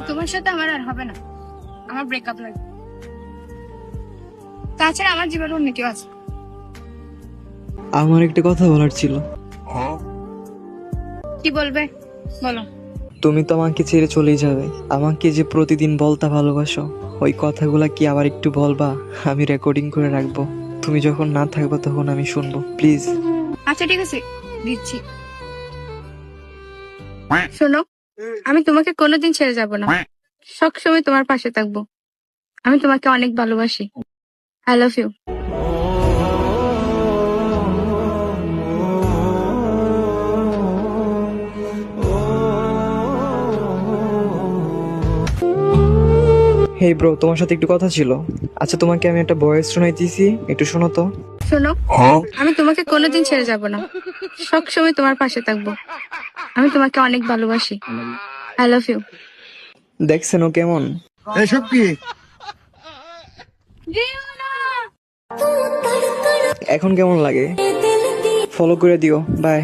তোমার সাথে আমার আর হবে না, আমার ব্রেকআপ লাগবে। তাছাড়া আমার জীবনে অন্য কেউ আছে। আমার একটা কথা বলার ছিল। কি বলবে বলো। তুমি তো আমাকে ছেড়ে চলেই যাবে, আমাকে যে প্রতিদিন বলতা ভালোবাসো, ওই কথাগুলা কি আবার একটু বলবা? আমি রেকর্ডিং করে রাখবো, তুমি যখন না থাকবে তখন আমি শুনবো, প্লিজ। আচ্ছা ঠিক আছে, দিচ্ছি। শোনো, আমি তোমাকে কোনোদিন ছেড়ে যাব না, সবসময় তোমার পাশে থাকবো। আমি তোমাকে অনেক ভালোবাসি। I love you. Hey bro, তোমার সাথে একটু কথা ছিল। আচ্ছা, তোমাকে আমি একটা ভয়েস শোনাই দিয়েছি, একটু শোনো তো। শোনো, আমি তোমাকে কোনোদিন ছেড়ে যাব না, সবসময় তোমার পাশে থাকবো। আমি তোমাকে অনেক ভালোবাসি। I love you. দেখছেন ও কেমন? এসব কি? এখন কেমন লাগে? ফলো করে দিও, বাই।